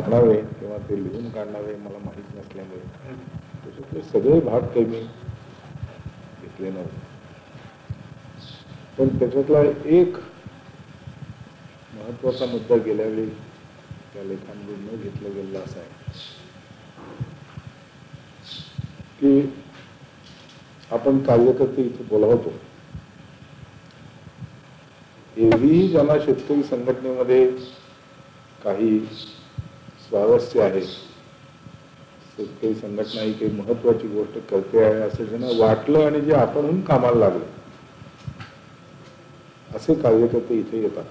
म्हणावे किंवा ते लिहून काढणारे मला माहीत नसल्यामुळे त्याच्यातले सगळे भाग काही मी घेतले नव्हते. पण त्याच्यातला एक महत्वाचा मुद्दा गेल्या वेळी त्या लेखांमध्ये न घेतला गेलेला असा आहे की आपण कार्यकर्ते इथे बोलावतो, एरवीही ज्यांना शेतकरी संघटनेमध्ये काही स्वारस्य आहे, शेतकरी संघटना ही काही महत्वाची गोष्ट करते आहे असं ज्यांना वाटलं आणि जे आपणहून कामाला लागले असे कार्यकर्ते इथे येतात.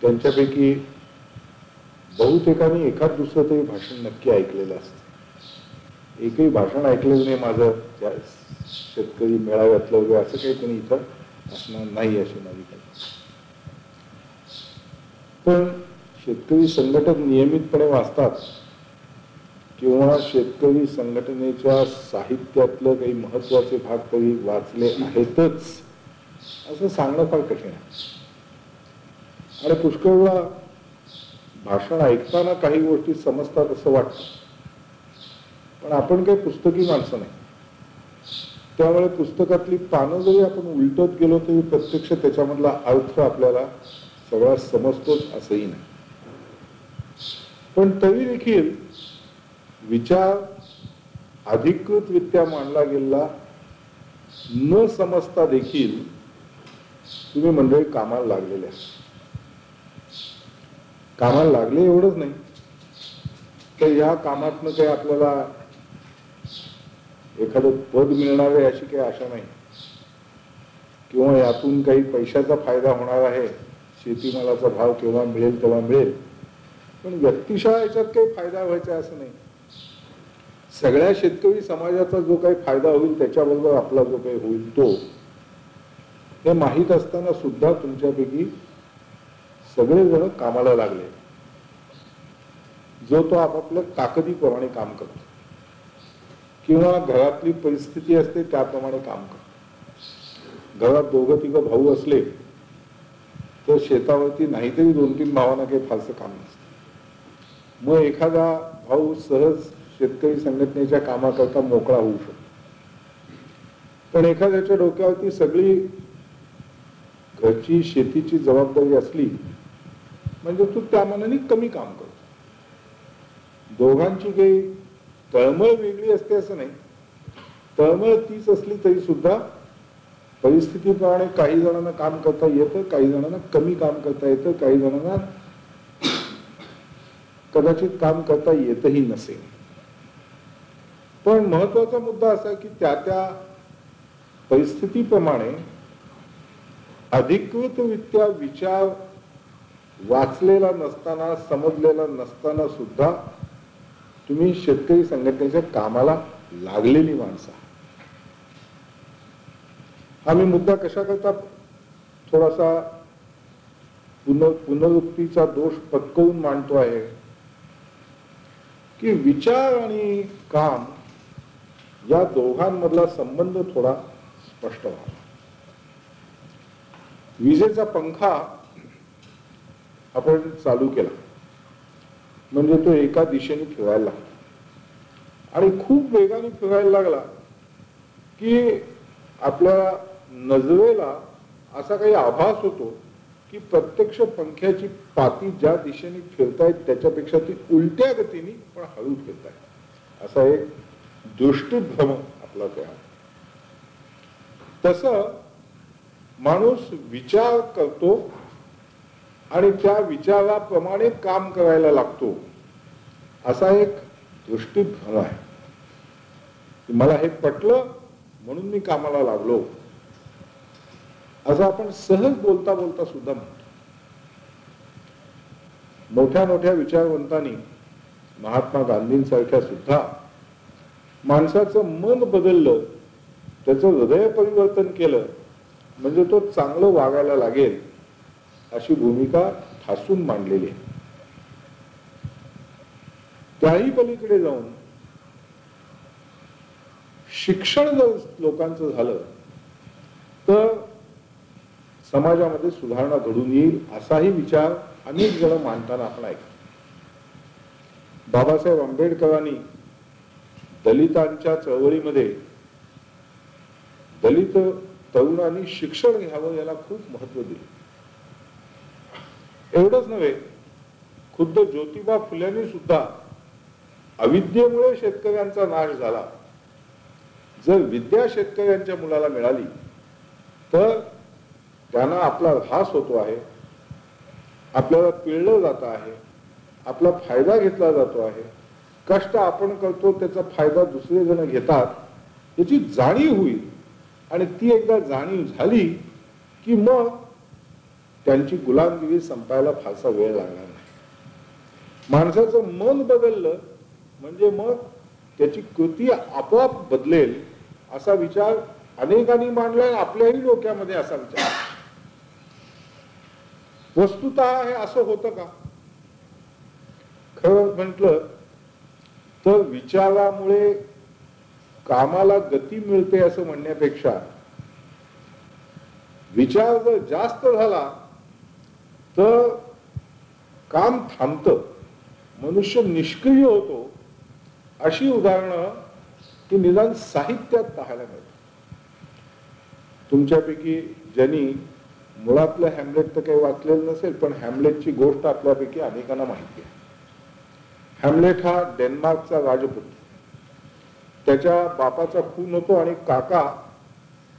त्यांच्यापैकी बहुतेकांनी एखाद दुसरं तरी भाषण नक्की ऐकलेलं असतं. एकही भाषण ऐकलेलं नाही माझं त्या शेतकरी मेळाव्यातलं वगैरे असं काही कोणी इथं असणार नाही अशी माझी कल्पना. पण शेतकरी संघटक नियमितपणे वाचतात किंवा शेतकरी संघटनेच्या साहित्यातलं काही महत्वाचे भाग तरी वाचले आहेतच असं सांगणं फार कठीण आहे. आणि पुष्कळ वेळा भाषण ऐकताना काही गोष्टी समजतात असं वाटतं, पण आपण काही पुस्तकी माणसं नाही. त्यामुळे पुस्तकातली पानं जरी आपण उलटत गेलो तरी प्रत्यक्ष त्याच्यामधला अर्थ आपल्याला सगळा समजतोच असंही नाही. पण तरी देखील विचार अधिकृतरित्या मांडला गेला न समजता देखील तुम्ही मंडळी कामाला लागलेले आहात. कामाला लागले एवढंच नाही तर या कामातनं काही आपल्याला एखादं पद मिळणार आहे अशी काही आशा नाही किंवा यातून काही पैशाचा फायदा होणार आहे, शेतीमालाचा भाव केव्हा मिळेल तेव्हा मिळेल, पण व्यक्तिशः याच्यात काही फायदा व्हायचा असं नाही. सगळ्या शेतकरी समाजाचा जो काही फायदा होईल त्याच्याबरोबर आपला जो काही होईल तो हे माहीत असताना सुद्धा तुमच्यापैकी सगळेजण कामाला लागले. जो तो आपापल्या ताकदीप्रमाणे काम करतो किंवा घरातली परिस्थिती असते त्याप्रमाणे काम करतो. घरात दोघं तिघं भाऊ असले तर शेतावरती नाहीतरी 2-3 भावांना काही फारसं काम नसतं. मग एखादा भाऊ सहज शेतकरी संघटनेच्या कामाकरता मोकळा होऊ शकतो. पण एखाद्याच्या डोक्यावरती सगळी घरची शेतीची जबाबदारी असली म्हणजे तो त्या मनाने कमी काम करतो. दोघांची काही तळमळ वेगळी असते असं नाही, तळमळ तीच असली तरी सुद्धा परिस्थितीप्रमाणे काही जणांना काम करता येतं, काही जणांना कमी काम करता येतं, काही जणांना कदाचित काम करता येतही नसेल. पण महत्वाचा मुद्दा असा की त्या त्या परिस्थितीप्रमाणे अधिकृतरित्या विचार वाचलेला नसताना, समजलेला नसताना सुद्धा तुम्ही शेतकरी संघटनेच्या कामाला लागलेली माणसं. आम्ही मुद्दा कशा करता थोडासा पुनरुक्तीचा दोष पत्करून मांडतो आहे की विचार आणि काम या दोघांमधला संबंध थोडा स्पष्ट व्हावा. विजेचा पंखा आपण चालू केला म्हणजे तो एका दिशेने फिरायला लागला आणि खूप वेगाने फिरायला लागला की आपल्या नजरेला असा काही आभास होतो की प्रत्यक्ष पंख्याची पाती ज्या दिशेने फिरतायत त्याच्यापेक्षा ती उलट्या गतीने पण हळू फिरतायत असा एक दृष्टीभ्रम आपला तयार. तसं माणूस विचार करतो आणि त्या विचाराप्रमाणे काम करायला लागतो असा एक दृष्टीभ्रम आहे. मला हे पटलं म्हणून मी कामाला लागलो असं आपण सहज बोलता बोलता सुद्धा म्हणतो. मोठ्या मोठ्या विचारवंतांनी, महात्मा गांधींसारख्या सुद्धा माणसाचं मन बदललं, त्याचं हृदय परिवर्तन केलं म्हणजे तो चांगलं वागायला लागेल अशी भूमिका ठासून मांडलेली आहे. त्याही पलीकडे जाऊन शिक्षण जर लोकांचं झालं तर समाजामध्ये सुधारणा घडून येईल असाही विचार अनेक जण मांडताना आपण ऐकतो. बाबासाहेब आंबेडकरांनी दलितांच्या चळवळीमध्ये दलित तरुणांनी शिक्षण घ्यावं याला खूप महत्व दिले. एवढंच नव्हे, खुद्द ज्योतिबा फुल्यांनी सुद्धा अविद्येमुळे शेतकऱ्यांचा नाश झाला, जर विद्या शेतकऱ्यांच्या मुलाला मिळाली तर त्यांना आपला ऱ्हास होतो आहे, आपल्याला पिळलं जात आहे, आपला फायदा घेतला जातो आहे, कष्ट आपण करतो त्याचा फायदा दुसरे जण घेतात याची जाणीव होईल. आणि ती एकदा जाणीव झाली की मग त्यांची गुलामगिरी संपायला फारसा वेळ लागणार नाही. माणसाचं मन बदललं म्हणजे मग त्याची कृती आपोआप बदलेल असा विचार अनेकांनी मांडलाय. आपल्याही डोक्यामध्ये असा विचार. वस्तुतः हे असं होतं का? खरं म्हटलं तर विचारामुळे कामाला गती मिळते असं म्हणण्यापेक्षा विचार जर जास्त झाला तर काम थांबतं, मनुष्य निष्क्रिय होतो, अशी उदाहरणं ती निदान साहित्यात पाहायला मिळतात. तुमच्यापैकी ज्यांनी मुळातलं हॅमलेट तर काही वाचलेलं नसेल, पण हॅमलेटची गोष्ट आपल्यापैकी अनेकांना माहिती आहे. हॅमलेट हा डेन्मार्कचा राजपुत्र, त्याच्या बापाचा खून होतो आणि काका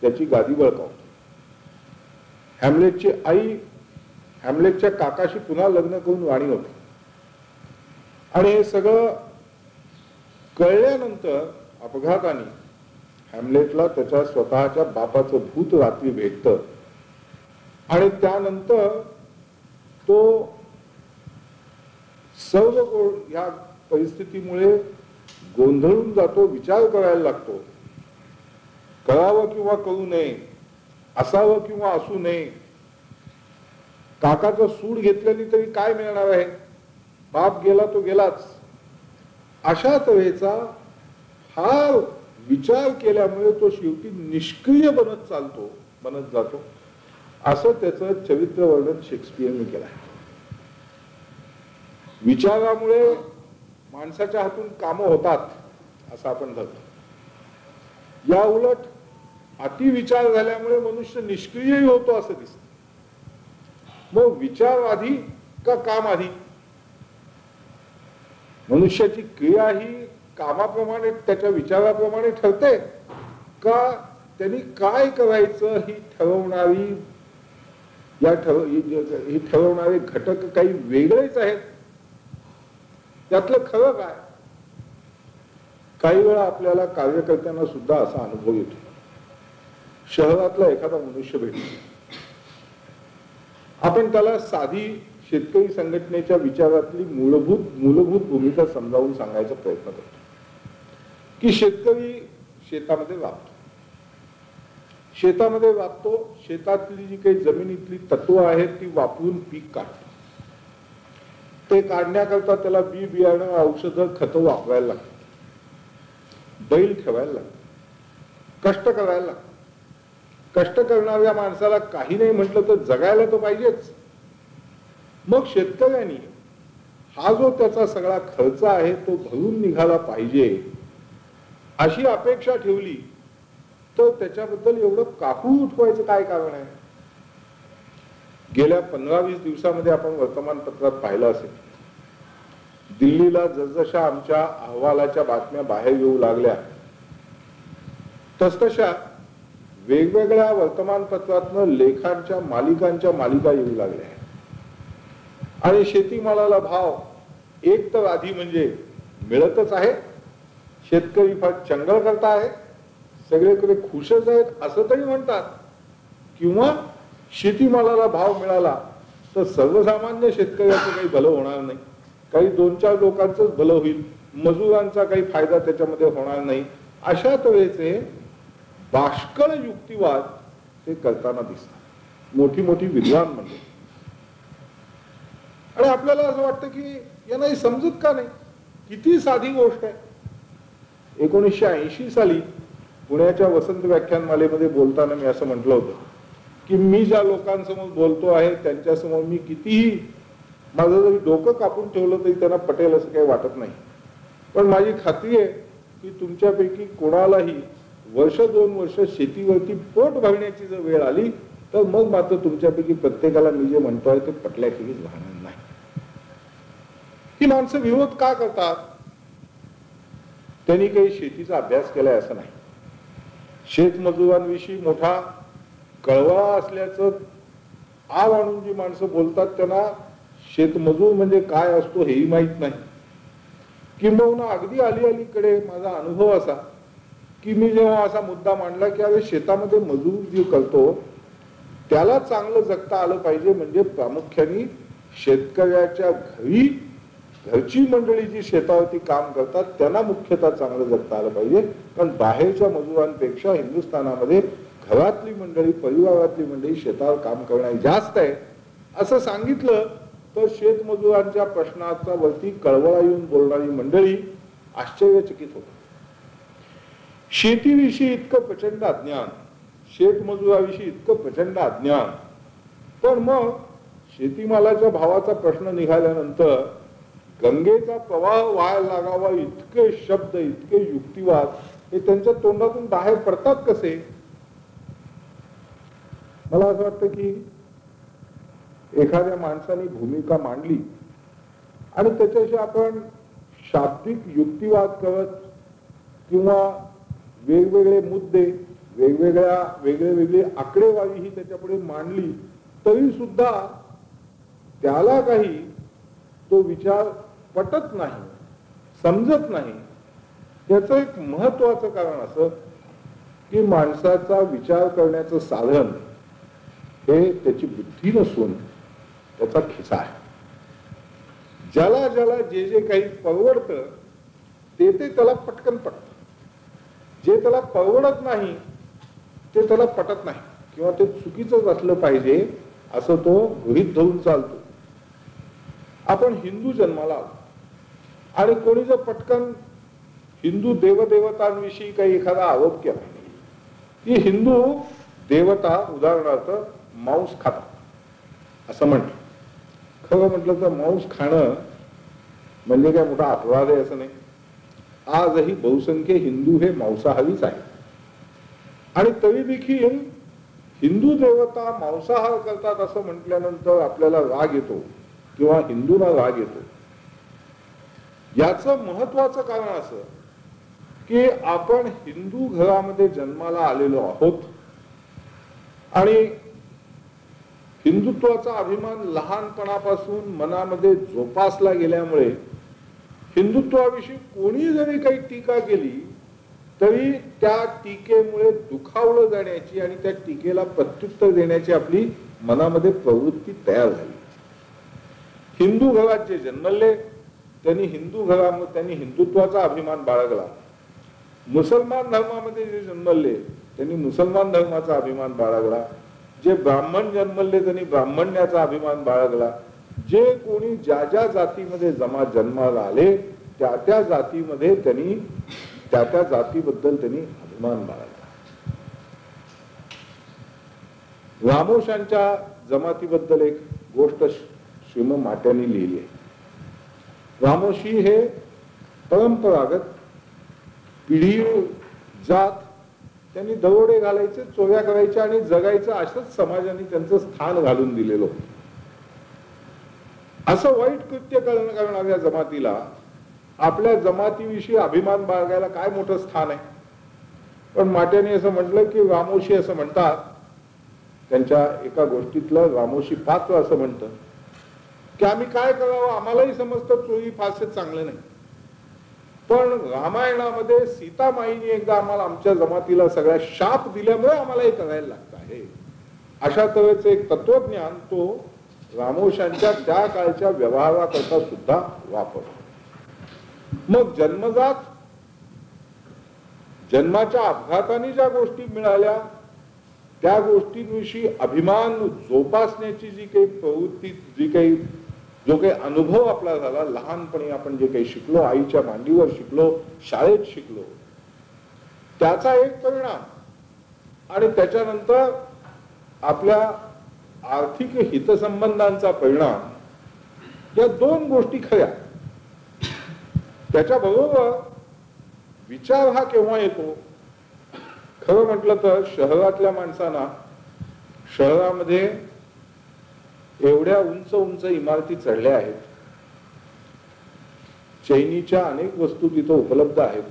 त्याची गादी बळकावतो. हॅमलेटची आई हॅमलेटच्या काकाशी पुन्हा लग्न करून वाणी होते. आणि हे सगळं कळल्यानंतर अपघाताने हॅमलेटला त्याच्या स्वतःच्या बापाचं भूत रात्री भेटतं आणि त्यानंतर तो सर्व या परिस्थितीमुळे गोंधळून जातो, विचार करायला लागतो. करावं किंवा करू नये, असावं किंवा असू नये, काकाचं सूड घेतल्याने तरी काय मिळणार आहे, बाप गेला तो गेलाच, अशा तऱ्हेचा हा विचार केल्यामुळे तो शेवटी निष्क्रिय बनत जातो. असं त्याचं चरित्र वर्णन शेक्सपियरने केलं आहे. विचारामुळे माणसाच्या हातून कामं होतात असं आपण धरतो. या उलट अतिविचार झाल्यामुळे मनुष्य निष्क्रियही होतो असं दिसतं. मग विचार आधी का काम आधी? मनुष्याची क्रिया ही कामाप्रमाणे त्याच्या विचाराप्रमाणे ठरते का त्यांनी काय करायचं ही ठरवणारे घटक काही वेगळेच आहेत? त्यातलं खरं काय? काही वेळा आपल्याला कार्यकर्त्यांना सुद्धा असा अनुभव येतो. शहरातला एखादा मनुष्य भेटतो, आपण त्याला साधी शेतकरी संघटनेच्या विचारातली मूलभूत भूमिका समजावून सांगायचा प्रयत्न करतो की शेतकरी शेतामध्ये वापतो, शेतातली जी काही जमिनीतली तत्व आहेत ती वापरून पीक काढतो. ते काढण्याकरता त्याला बी बियाणं, औषधं, खतं वापरायला लागतात, बैल ठेवायला लागतात, कष्ट करायला लागतात. कष्ट करणाऱ्या माणसाला काही नाही म्हटलं तर जगायला तर पाहिजेच. मग शेतकऱ्यांनी हा जो त्याचा सगळा खर्च आहे तो भरून निघाला पाहिजे अशी अपेक्षा ठेवली तर त्याच्याबद्दल एवढं काकू उठवायचं काय कारण आहे? गेल्या 15-20 दिवसामध्ये आपण वर्तमानपत्रात पाहिलं असेल, दिल्लीला जसजशा आमच्या अहवालाच्या बातम्या बाहेर येऊ लागल्या तसतशा वेगवेगळ्या वर्तमानपत्रातनं लेखांच्या मालिका येऊ लागल्या. आणि शेतीमालाला भाव एक तर आधी म्हणजे मिळतच आहे, शेतकरी फार चंगळ करता आहे, सगळीकडे खुशच आहेत असं तरी म्हणतात, किंवा शेतीमालाला भाव मिळाला तर सर्वसामान्य शेतकऱ्याचं काही भलं होणार नाही, काही 2-4 लोकांचंच भलं होईल, मजुरांचा काही फायदा त्याच्यामध्ये होणार नाही. अशा तऱ्हेचे बाष्कळ युक्तिवाद ते करताना दिसतात मोठी विद्वान म्हणजे. आणि आपल्याला असं वाटतं की यांना समजत का नाही, किती साधी गोष्ट आहे. 1980 साली पुण्याच्या वसंत व्याख्यानमालेमध्ये बोलताना मी असं म्हटलं होतं की मी ज्या लोकांसमोर बोलतो आहे त्यांच्यासमोर मी कितीही माझं जरी डोकं कापून ठेवलं तरी त्यांना पटेल असं काही वाटत नाही. पण माझी खात्री आहे की तुमच्यापैकी कोणालाही वर्ष 2 वर्ष शेतीवरती पोट भरण्याची जर वेळ आली तर मग मात्र तुमच्यापैकी प्रत्येकाला मी जे म्हणतोय ते पटल्याखेरीज राहणार नाही. ही माणसं विरोध का करतात? त्यांनी काही शेतीचा अभ्यास केलाय असं नाही. शेतमजुरांविषयी मोठा कळवळा असल्याचं आव आणून जी माणसं बोलतात त्यांना शेतमजूर म्हणजे काय असतो हेही माहीत नाही. किंबहुना अगदी अलीकडे माझा अनुभव असा की मी जेव्हा असा मुद्दा मांडला की अरे शेतामध्ये मजूर जे करतो त्याला चांगलं जगता आलं पाहिजे, म्हणजे प्रामुख्याने शेतकऱ्याच्या घरची मंडळी जी शेतावरती काम करतात त्यांना मुख्यतः चांगलं जगता आलं पाहिजे. कारण बाहेरच्या मजुरांपेक्षा हिंदुस्थानामध्ये घरातली मंडळी, परिवारातली मंडळी शेतावर काम करणारी जास्त आहे असं सांगितलं तर शेतमजुरांच्या प्रश्नाचा वरती कळवळा येऊन बोलणारी मंडळी आश्चर्यचकित होतात. शेतीविषयी इतकं प्रचंड अज्ञान, शेतमजुराविषयी इतकं प्रचंड अज्ञान, पण मग शेतीमालाच्या भावाचा प्रश्न निघाल्यानंतर गंगेचा प्रवाह व्हायला लागावा इतके शब्द, इतके युक्तिवाद हे त्यांच्या तोंडातून बाहेर पडतात कसे? मला असं वाटतं की एखाद्या माणसाने भूमिका मांडली आणि त्याच्याशी आपण शाब्दिक युक्तिवाद करत किंवा वेगवेगळे मुद्दे, वेगवेगळी आकडेवारी ही त्याच्यापुढे मांडली तरी सुद्धा त्याला काही तो विचार पटत नाही, समजत नाही. त्याचं एक महत्वाचं कारण असं की माणसाचा विचार करण्याचं साधन हे त्याची बुद्धी नसून त्याचा खिसा आहे. ज्याला ज्याला जे जे काही परवडतं ते त्याला पटकन पटतं, जे त्याला परवडत नाही ते त्याला पटत नाही किंवा ते चुकीचंच असलं पाहिजे असं तो गृहीत धरून चालतो. आपण हिंदू जन्माला आलो आणि कोणी जर पटकन हिंदू देवदेवतांविषयी काही एखादा आरोप केला की हिंदू देवता उदाहरणार्थ मांस खातात असं म्हटलं, खरं म्हटलं तर मांस खाणं म्हणजे काय मोठा अपराध आहे असं नाही. आजही बहुसंख्य हिंदू हे मांसाहारीच आहे आणि तरी देखील हिंदू देवता मांसाहार करतात असं म्हटल्यानंतर आपल्याला राग येतो किंवा हिंदूंना राग येतो. याचं महत्वाचं कारण असं की आपण हिंदू घरामध्ये जन्माला आलेलो आहोत आणि हिंदुत्वाचा अभिमान लहानपणापासून मनामध्ये जोपासला गेल्यामुळे हिंदुत्वाविषयी कोणी जरी काही टीका केली तरी त्या टीकेमुळे दुखावलं जाण्याची आणि त्या टीकेला प्रत्युत्तर देण्याची आपली मनामध्ये प्रवृत्ती तयार झाली. हिंदू घरात जे जन्मले त्यांनी हिंदुत्वाचा अभिमान बाळगला. मुसलमान धर्मामध्ये जे जन्मले त्यांनी मुसलमान धर्माचा अभिमान बाळगला. जे ब्राह्मण जन्मले त्यांनी ब्राह्मण्याचा अभिमान बाळगला. जे कोणी ज्या ज्या जातीमध्ये जन्माला आले त्या त्या जातीमध्ये त्यांनी त्या त्या जातीबद्दल त्यांनी अभिमान बाळगला. रामोशांच्या जमातीबद्दल एक गोष्ट श्रीम माट्यांनी लिहिली आहे. रामोशी हे परंपरागत पिढी जात त्यांनी दरोडे घालायचे, चोऱ्या करायच्या आणि जगायचं असंच समाजाने त्यांचं स्थान घालून दिलेलं होतं. असं वाईट कृत्य करणाऱ्या जमातीला आपल्या जमातीविषयी अभिमान बाळगायला काय मोठं स्थान आहे. पण माट्याने असं म्हटलं की रामोशी असं म्हणतात, त्यांच्या एका गोष्टीतलं रामोशी पात्र असं म्हणतं की आम्ही काय करावं, आम्हालाही समजतं चोरी फारसे चांगलं नाही, पण रामायणामध्ये सीतामाईने एकदा आम्हाला आमच्या जमातीला सगळ्या शाप दिल्यामुळे आम्हाला हे करायला लागतं आहे. अशा तऱ्हेचं एक तत्वज्ञान तो रामोशांच्या त्या काळच्या व्यवहाराकरता सुद्धा वापरतो. मग जन्माच्या अपघाताने ज्या गोष्टी मिळाल्या त्या गोष्टींविषयी अभिमान जोपासण्याची जी काही प्रवृत्ती, जो काही अनुभव आपला झाला लहानपणी, आपण जे काही शिकलो, आईच्या मांडीवर शिकलो, शाळेत शिकलो, त्याचा एक परिणाम आणि त्याच्यानंतर आपल्या आर्थिक हितसंबंधांचा परिणाम, या दोन गोष्टी खऱ्या त्याच्याबरोबर विचार हा केव्हा येतो? खरं म्हटलं तर शहरातल्या माणसांना शहरामध्ये एवढ्या उंच उंच इमारती चढल्या आहेत, चैनीच्या अनेक वस्तू तिथं उपलब्ध आहेत,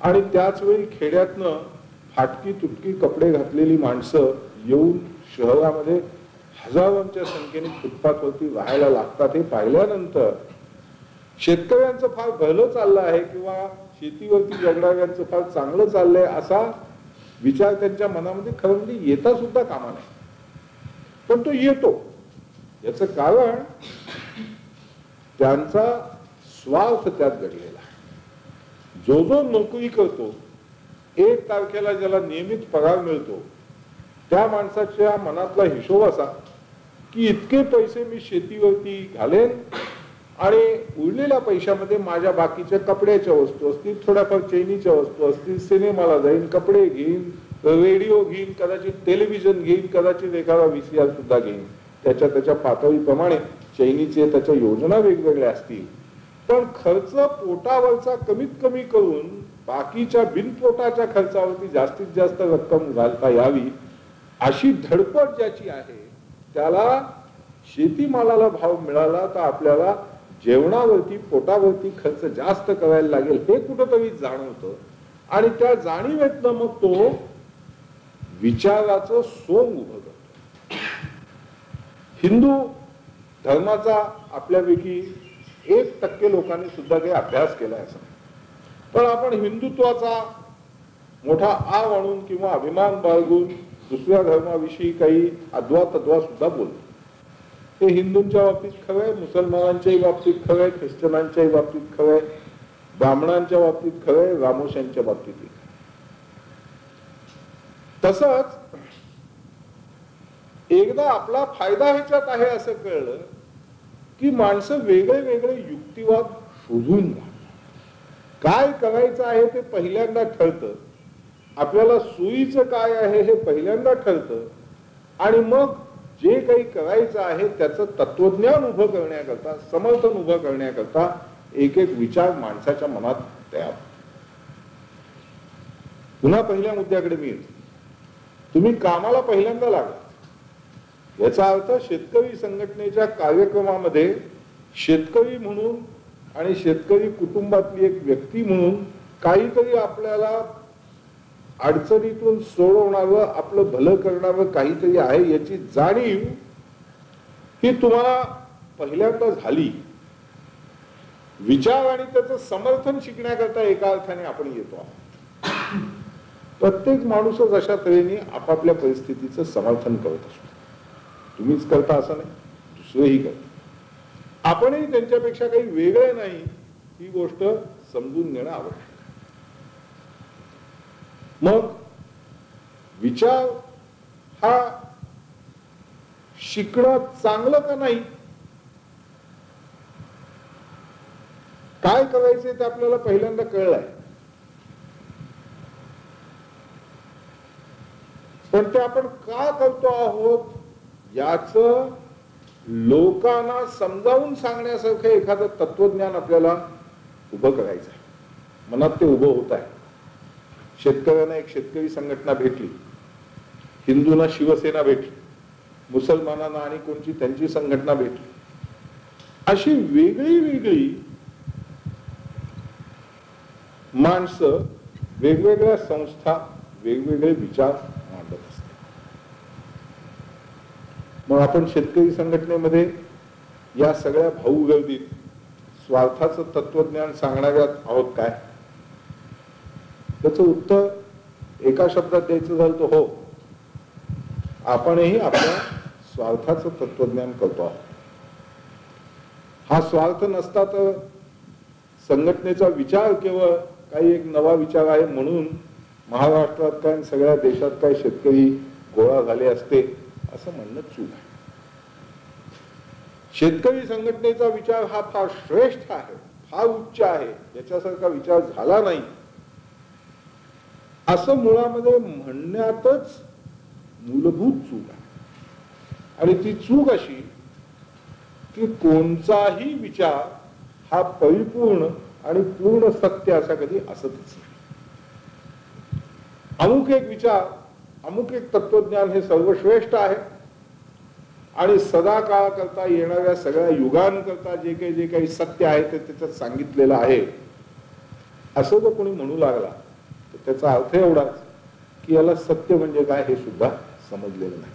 आणि त्याच वेळी खेड्यातनं फाटकी तुटकी कपडे घातलेली माणसं येऊन शहरामध्ये हजारोंच्या संख्येने फुटपाथवरती राहायला लागतात. हे पाहिल्यानंतर शेतकऱ्यांचं फार भलं चाललं आहे किंवा शेतीवरती जगणाऱ्यांचं फार चांगलं चाललंय असा विचार त्यांच्या मनामध्ये खरं म्हणजे येता सुद्धा कामा नाही. पण तो येतो. याचं कारण त्यांचा स्वार्थ त्यात घडलेला आहे. जो जो नोकरी करतो, 1 तारखेला ज्याला नियमित पगार मिळतो, त्या माणसाच्या मनातला हिशोब असा की इतके पैसे मी शेतीवरती घालेन आणि उरलेल्या पैशामध्ये माझ्या बाकीच्या कपड्याच्या वस्तू असतील, थोड्याफार चैनीच्या वस्तू असतील, सिनेमाला जाईन, कपडे घेईन, रेडिओ घेईन, कदाचित टेलिव्हिजन घेईन, कदाचित एखादा VCR सुद्धा घेईन. त्याच्या पातळीप्रमाणे चैनीचे त्याच्या योजना वेगवेगळ्या असतील. पण खर्च पोटावरचा कमीत कमी करून बाकीच्या बिनपोटाच्या खर्चावरती जास्तीत जास्त रक्कम घालता यावी अशी धडपड ज्याची आहे, त्याला शेतीमालाला भाव मिळाला तर आपल्याला जेवणावरती पोटावरती खर्च जास्त करायला लागेल हे कुठंतरी जाणवतं. आणि त्या जाणीवेतनं मग तो विचाराचं सोंग उभं करतो. हिंदू धर्माचा आपल्यापैकी 1% लोकांनी सुद्धा काही अभ्यास केलाय असं, पण आपण हिंदुत्वाचा मोठा आ म्हणून किंवा अभिमान बाळगून दुसऱ्या धर्माविषयी काही अद्वा तद्वा सुद्धा बोलतो. हे हिंदूंच्या बाबतीत खरंय, मुसलमानांच्याही बाबतीत खरंय, ख्रिश्चनांच्याही बाबतीत खरंय, ब्राह्मणांच्या बाबतीत खरंय, रामोशांच्या बाबतीत. तसंच एकदा आपला फायदा ह्याच्यात आहे असं कळलं की माणसं वेगळे वेगळे युक्तिवाद शोधून काय करायचं आहे ते पहिल्यांदा ठरतं, आपल्याला सोयीचं काय आहे हे पहिल्यांदा ठरतं, आणि मग जे काही करायचं आहे त्याचं तत्वज्ञान उभं करण्याकरता, समर्थन उभं करण्याकरता एक एक विचार माणसाच्या मनात तयार. पुन्हा पहिल्या मुद्द्याकडे मी येतो. तुम्ही कामाला पहिल्यांदा लागला, याचा अर्थ शेतकरी संघटनेच्या कार्यक्रमामध्ये शेतकरी म्हणून आणि शेतकरी कुटुंबातली एक व्यक्ती म्हणून काहीतरी आपल्याला अडचणीतून सोडवणारं, आपलं भलं करणारं काहीतरी आहे याची जाणीव ही तुम्हाला पहिल्यांदा झाली. विचार आणि त्याचं समर्थन शिकण्याकरता एका अर्थाने आपण येतो आहोत. प्रत्येक माणूसच अशा तऱ्हेने आपापल्या परिस्थितीचं समर्थन करत असतो. तुम्हीच करता असं नाही, दुसरेही करतात. आपणही त्यांच्यापेक्षा काही वेगळे नाही ही गोष्ट समजून घेणं आवश्यक. मग विचार हा शिकणं चांगलं का नाही, काय करायचंय ते आपल्याला पहिल्यांदा कळलंय, पण ते आपण का करतो आहोत याच लोकांना समजावून सांगण्यासारखं एखादं तत्वज्ञान आपल्याला उभं करायचं आहे. मनात ते उभं होत आहे. शेतकऱ्यांना एक शेतकरी संघटना भेटली, हिंदूंना शिवसेना भेटली, मुसलमानांना आणि कोणची त्यांची संघटना भेटली. अशी वेगळी वेगळी माणसं, वेगवेगळ्या संस्था, वेगवेगळे विचार मांडत असतात. मग आपण शेतकरी संघटनेमध्ये या सगळ्या भाऊ गर्दीत स्वार्थाचं तत्वज्ञान सांगणाऱ्या आहोत काय? त्याचं उत्तर एका शब्दात द्यायचं झालं तर हो, आपणही आपल्या स्वार्थाचं तत्वज्ञान करतो आहोत. हा स्वार्थ नसता तर संघटनेचा विचार केवळ काही एक नवा विचार आहे म्हणून महाराष्ट्रात काय सगळ्या देशात काय शेतकरी गोळा झाले असते असं म्हणणं चूक आहे. शेतकरी संघटनेचा विचार हा फार श्रेष्ठ आहे, फार उच्च आहे, याच्यासारखा विचार झाला नाही असं मुळामध्ये म्हणण्यातच मूलभूत चूक आहे. आणि ती चूक अशी की कोणताही विचार हा परिपूर्ण आणि पूर्ण सत्य असा कधी असतच नाही. अमुक एक विचार, अमुक एक तत्वज्ञान हे सर्वश्रेष्ठ आहे आणि सदा काळ करता येणाऱ्या सगळ्या युगांकरता जे काही सत्य आहे ते त्याच्यात सांगितलेलं आहे असं जर कोणी म्हणू लागला तर त्याचा अर्थ एवढाच की याला सत्य म्हणजे काय हे सुद्धा समजलेलं नाही.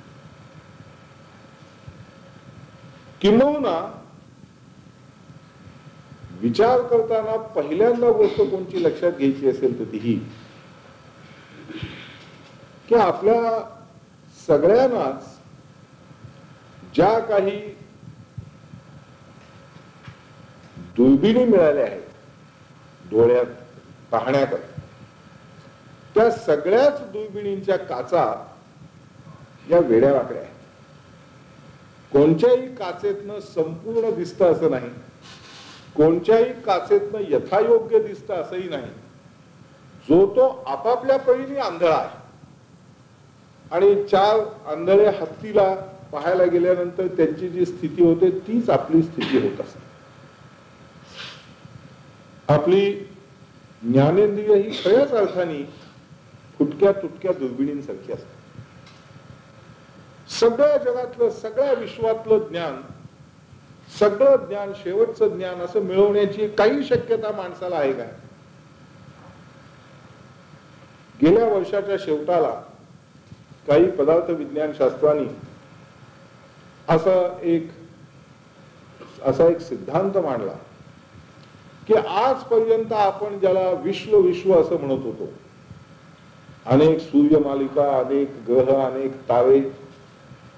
किंबहुना विचार करताना पहिल्यांदा गोष्ट कोणची लक्षात घ्यायची असेल तर ती की आपल्या सगळ्यांनाच ज्या काही दुर्बिणी मिळाल्या आहेत डोळ्यात पाहण्याकरता त्या सगळ्याच दुर्बिणींच्या काचा या वेड्या वाकड्या आहेत. कोणत्याही काचेतनं संपूर्ण दिसतं असं नाही, कोणत्याही काचेतनं यथायोग्य दिसतं असंही नाही. जो तो आपापल्या परीने आंधळा आहे आणि चार आंधळे हत्तीला पाहायला गेल्यानंतर त्यांची जी स्थिती होते तीच आपली स्थिती होत असते. आपली ज्ञानेंद्रिय ही खऱ्याच अर्थाने फुटक्या तुटक्या दुर्बिणींसारखी असते. सगळ्या जगातलं सगळ्या विश्वातलं ज्ञान, सगळं ज्ञान, शेवटचं ज्ञान असं मिळवण्याची काही शक्यता माणसाला आहे का? गेल्या वर्षाच्या शेवटाला काही पदार्थ विज्ञान शास्त्रांनी असा एक सिद्धांत मांडला की आजपर्यंत आपण ज्याला विश्व विश्व असं म्हणत होतो, अनेक सूर्यमालिका, अनेक ग्रह, अनेक तारे,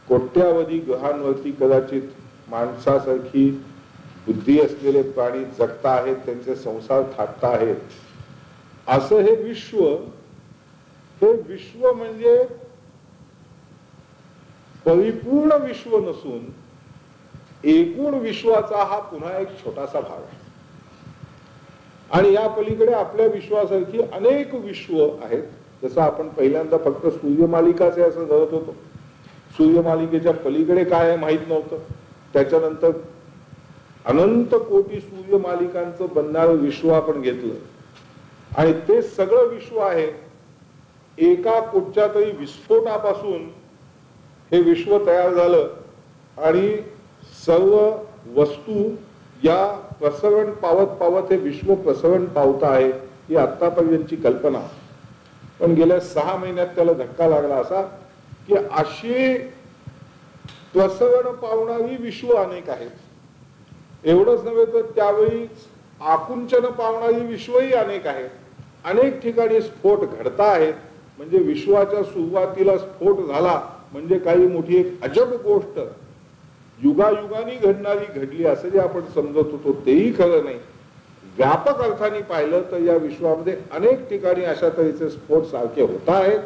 कोट्यावधी ग्रहांवरती कदाचित माणसासारखी बुद्धी असलेले प्राणी जगता आहेत, त्यांचे संसार थाटता आहेत, असं हे विश्व म्हणजे परिपूर्ण विश्व नसून एकूण विश्वाचा हा पुन्हा एक छोटासा भाग आहे. आणि या पलीकडे आपल्या विश्वासारखी अनेक विश्व आहेत. जसं आपण पहिल्यांदा फक्त सूर्यमालिकाच आहे असं धरत होतो, सूर्यमालिकेच्या पलीकडे काय आहे माहित नव्हतं. त्याच्यानंतर अनंत कोटी सूर्यमालिकांचं बनणारं विश्व आपण घेतलं आणि ते सगळं विश्व आहे. एका कुठच्या तरी विस्फोटापासून हे विश्व तयार झालं आणि सर्व वस्तू या प्रसरण पावत पावत हे विश्व प्रसरण पावत आहे ही आतापर्यंतची कल्पना. पण गेल्या 6 महिन्यात त्याला धक्का लागला असा की अशी प्रसरण पावणारी विश्व अनेक आहेत. एवढंच नव्हे तर त्यावेळी आकुंचन पावणारी विश्वही अनेक आहेत. अनेक ठिकाणी स्फोट घडता आहेत. म्हणजे विश्वाच्या सुरुवातीला स्फोट झाला म्हणजे काही मोठी एक अजब गोष्ट युगायुगानी घडली असं जे आपण समजत होतो तेही खरं नाही. व्यापक अर्थाने पाहिलं तर या विश्वामध्ये अनेक ठिकाणी अशा तऱ्हेचे स्फोट सारखे होत आहेत.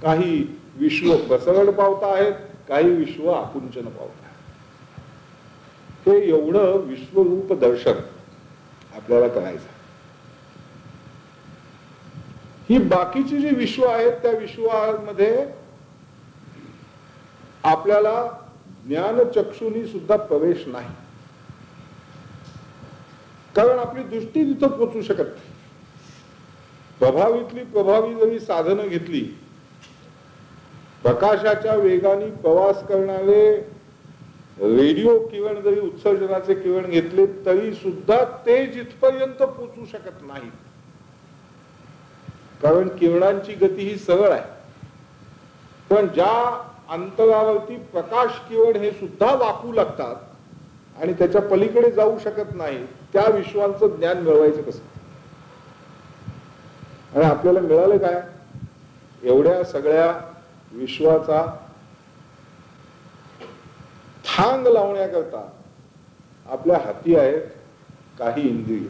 काही विश्व प्रसरण पावत आहेत, काही विश्व आकुंचन पावत आहेत. हे एवढं विश्वरूप दर्शन आपल्याला करायचं. ही बाकीची जी विश्व आहेत त्या विश्वामध्ये आपल्याला ज्ञानचक्षुनी सुद्धा प्रवेश नाही, कारण आपली दृष्टी तिथं पोचू शकत नाही. प्रभावी जरी साधनं घेतली, प्रकाशाच्या वेगाने प्रवास करणारे रेडिओ किरण जरी उत्सर्जनाचे किरण घेतले तरी सुद्धा ते जिथपर्यंत पोचू शकत नाही, कारण किरणांची गती ही सरळ आहे. पण ज्या अंतरावरती प्रकाश किरण हे सुद्धा वाकू लागतात आणि त्याच्या पलीकडे जाऊ शकत नाही, त्या विश्वांचं ज्ञान मिळवायचं कसं? आणि आपल्याला मिळालं काय? एवढ्या सगळ्या विश्वाचा थांग लावण्याकरता आपल्या हाती आहेत काही इंद्रिय.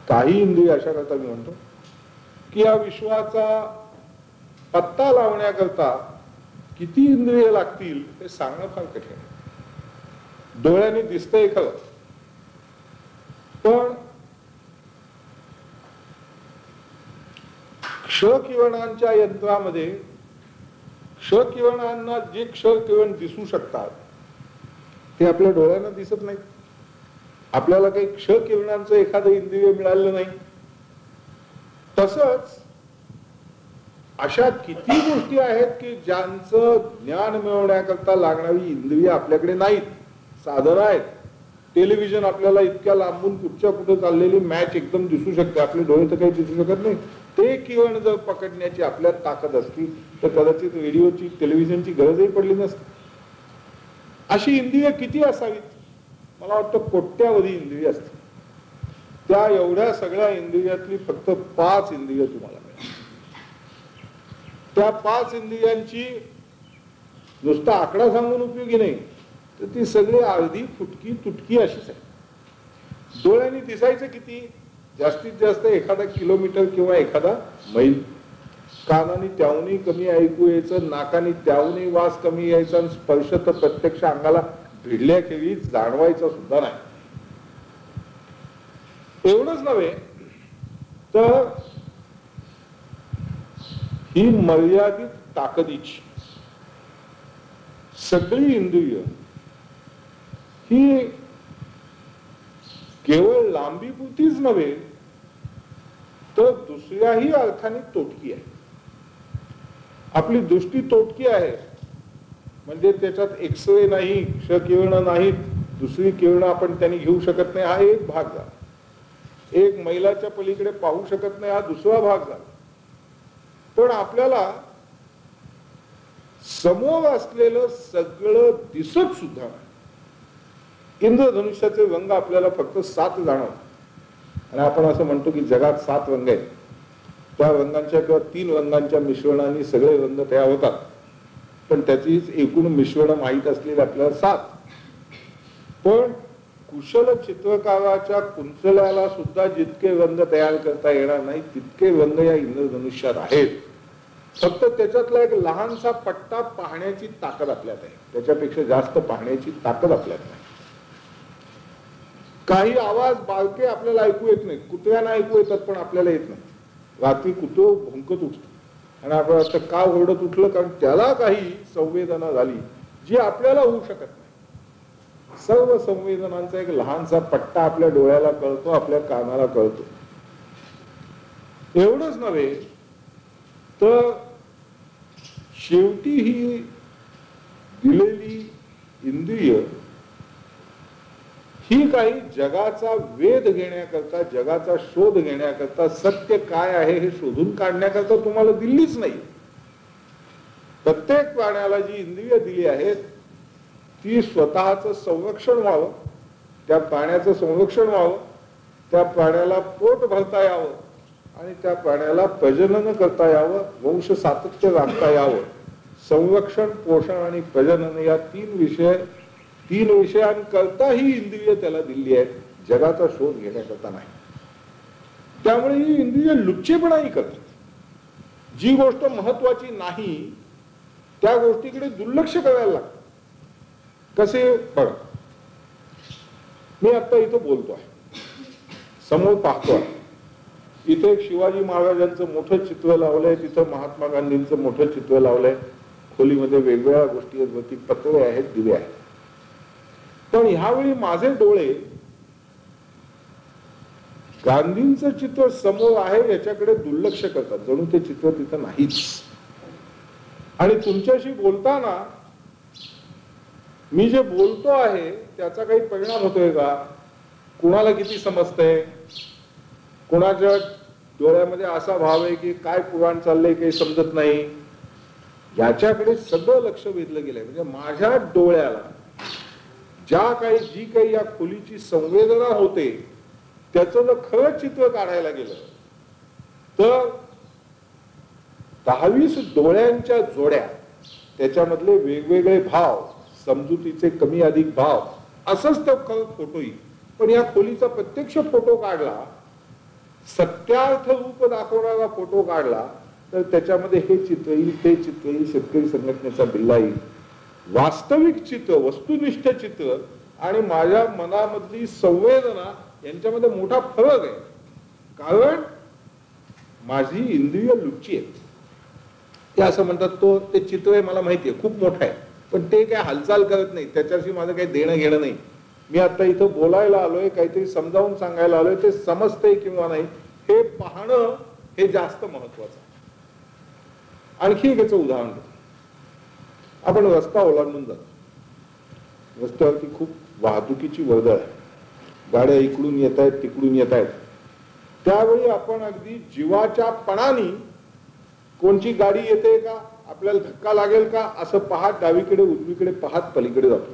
काही इंद्रिय अशा करता मी म्हणतो की या विश्वाचा पत्ता लावण्याकरता किती इंद्रिय लागतील हे सांगणं फार कठीण आहे. डोळ्याने दिसतंय खरं, पण क्षकिरणांच्या यंत्रामध्ये क्षकिरणांना जे क्षकिरण दिसू शकतात ते आपल्या डोळ्यांना दिसत नाहीत. आपल्याला काही क्ष किरणांचं एखादं इंद्रिय मिळालं नाही. तसंच अशा किती गोष्टी आहेत की ज्यांचं ज्ञान मिळवण्याकरता लागणारी इंद्रिय आपल्याकडे नाहीत, साधनं आहेत. टेलिव्हिजन आपल्याला इतक्या लांबून कुठच्या कुठे चाललेली मॅच एकदम दिसू शकते, आपले डोळे तर काही दिसू शकत नाही. ते किरण जर पकडण्याची आपल्यात ताकद असती तर कदाचित रेडिओची टेलिव्हिजनची गरजही पडली नसती. अशी इंद्रिय किती असावीत? मला वाटतं कोट्यावधी इंद्रिय असतील. त्या एवढ्या सगळ्या इंद्रियातली फक्त 5 इंद्रिय तुम्हाला मिळाली. त्या 5 इंद्रियांची नुसता आकडा सांगून उपयोगी नाही, तर ती सगळी अर्धी फुटकी तुटकी अशीच आहे. डोळ्यांनी दिसायचं किती? जास्तीत जास्त एखादा किलोमीटर किंवा एखादा मैल. कानाने त्याहूनही कमी ऐकू यायचं, नाकाने त्याहूनही वास कमी यायचा, आणि स्पर्श तर प्रत्यक्ष अंगाला भिडल्याखेरी जाणवायचा सुद्धा नाही. एवढंच नव्हे तर ही मर्यादित ताकदीची सगळी इंद्रिय ही केवळ लांबीपुरतीच नव्हे तर दुसऱ्याही अर्थाने तोटकी आहे. आपली दृष्टी तोटकी आहे, म्हणजे त्याच्यात एक्सरे नाही, क्ष किरण नाहीत, दुसरी किरण आपण त्यांनी घेऊ शकत नाही, हा एक भाग झाला. एक मैलाच्या पलीकडे पाहू शकत नाही, हा दुसरा भाग झाला. पण आपल्याला समोर असलेलं सगळं दिसत सुद्धा नाही. इंद्रधनुष्याचे रंग आपल्याला फक्त 7 जाणवतात, आणि आपण असं म्हणतो की जगात 7 रंग आहेत. त्या रंगांच्या किंवा 3 रंगांच्या मिश्रणाने सगळे रंग तयार होतात, पण त्याची एकूण मिश्रण माहीत असलेले आपल्याला 7. पण कुशल चित्रकाराच्या कुंचल्याला सुद्धा जितके रंग तयार करता येणार नाही तितके रंग या इंद्रधनुष्यात आहेत. फक्त त्याच्यातला एक लहानसा पट्टा पाहण्याची ताकद आपल्यात आहे, त्याच्यापेक्षा जास्त पाहण्याची ताकद आपल्यात नाही. काही आवाज बारके आपल्याला ऐकू येत नाही, कुत्र्यांना ऐकू येतात पण आपल्याला येत नाही. रात्री कुत्र भुंकत उठत आणि आपण असं का ओरडत उठलं, कारण त्याला काही संवेदना झाली जी आपल्याला होऊ शकत नाही. सर्व संवेदनांचा एक लहानसा पट्टा आपल्या डोळ्याला कळतो, आपल्या कानाला कळतो. एवढंच नव्हे तर शेवटी ही दिलेली इंद्रिय ही काही जगाचा वेध घेण्याकरता, जगाचा शोध घेण्याकरता, सत्य काय आहे हे शोधून काढण्याकरता तुम्हाला दिलीच नाही. प्रत्येक प्राण्याला जी इंद्रिय दिली आहेत ती स्वतःचं संरक्षण व्हावं, त्या प्राण्याचं संरक्षण व्हावं, त्या प्राण्याला पोट भरता यावं, आणि त्या प्राण्याला प्रजनन करता यावं, वंश सातत्य राखता यावं. संरक्षण, पोषण आणि प्रजनन या 3 विषयांकरता ही इंद्रिय त्याला दिली आहेत, जगाचा शोध घेण्याकरता नाही. त्यामुळे ही इंद्रिय लुच्चेपणाही करतात. जी गोष्ट महत्वाची नाही त्या गोष्टीकडे दुर्लक्ष करायला लागतं. कसे बघा, मी आता इथं बोलतोय, समोर पाहतोय, इथे एक शिवाजी महाराजांचं मोठं चित्र लावलंय, तिथं महात्मा गांधींचं मोठं चित्र लावलंय, खोलीमध्ये वेगवेगळ्या गोष्टी आहेत, वरती पत्रे आहेत, दिवे आहेत. पण ह्यावेळी माझे डोळे गांधींचं चित्र समोर आहे याच्याकडे दुर्लक्ष करतात, जणू ते चित्र तिथं नाहीच. आणि तुमच्याशी बोलताना मी जे बोलतो आहे त्याचा काही परिणाम होतोय का? कुणाला किती समजतंय? कुणाच्या डोळ्यामध्ये असा भाव आहे की काय पुराण चाललंय काही समजत नाही, याच्याकडे सगळं लक्ष वेधलं गेलंय. म्हणजे माझ्या डोळ्याला जी काही या खोलीची संवेदना होते त्याचं जर खरं चित्र काढायला गेलं तर 10-20 डोळ्यांच्या जोड्या, त्याच्यामधले वेगवेगळे भाव, समजुतीचे कमी अधिक भाव, असंच तो खरं फोटो येईल. पण या खोलीचा प्रत्यक्ष फोटो काढला, सत्यार्थ रूप दाखवणारा फोटो काढला तर त्याच्यामध्ये हे चित्र येईल, ते चित्र येईल, शेतकरी संघटनेचा बिल्ला येईल. वास्तविक चित्र, वस्तुनिष्ठ चित्र आणि माझ्या मनामधली संवेदना यांच्यामध्ये मोठा फरक आहे. कारण माझी इंद्रिय लुच्ची आहेत. ते असं म्हणतात ते चित्र आहे मला माहिती आहे खूप मोठं आहे, पण ते काय हालचाल करत नाही, त्याच्याशी माझं काही देणं घेणं नाही. मी आता इथं बोलायला आलोय, काहीतरी समजावून सांगायला आलोय, ते समजतंय किंवा नाही हे पाहणं हे जास्त महत्वाचं. आणखी एक याचं उदाहरण देतो. आपण रस्ता ओलांडून जातो, रस्त्यावरती खूप वाहतुकीची वर्दळ आहे, गाड्या इकडून येत आहेत तिकडून येत आहेत. त्यावेळी आपण अगदी जीवाच्या पणाने कोणची गाडी येते का, आपल्याला धक्का लागेल का असं पाहत डावीकडे उजवीकडे पाहत पलीकडे जातो.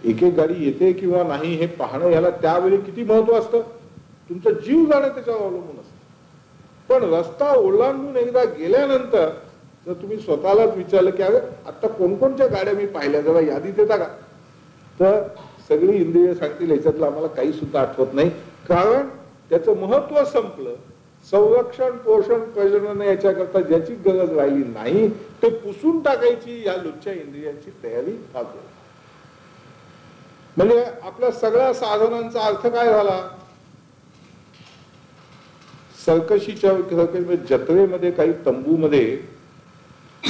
एक एक गाडी येते किंवा नाही हे पाहणं याला त्यावेळी किती महत्व असतं. तुमचा जीव जाणं त्याच्यावर अवलंबून असतं. पण रस्ता ओलांडून एकदा गेल्यानंतर जर तुम्ही स्वतःलाच विचारलं की अरे आता कोणकोणत्या गाड्या मी पाहिल्या, जरा यादी देता का, तर सगळी इंद्रिय सांगतील याच्यातलं आम्हाला काही सुद्धा आठवत नाही, कारण त्याचं महत्व संपलं. संरक्षण पोषण प्रजनन याच्याकरता ज्याची गरज राहिली नाही ते पुसून टाकायची या लुच्च्या इंद्रियांची तयारी चालू. म्हणजे आपल्या सगळ्या साधनांचा अर्थ काय झाला. सर्कशीच्या जत्रेमध्ये काही तंबूमध्ये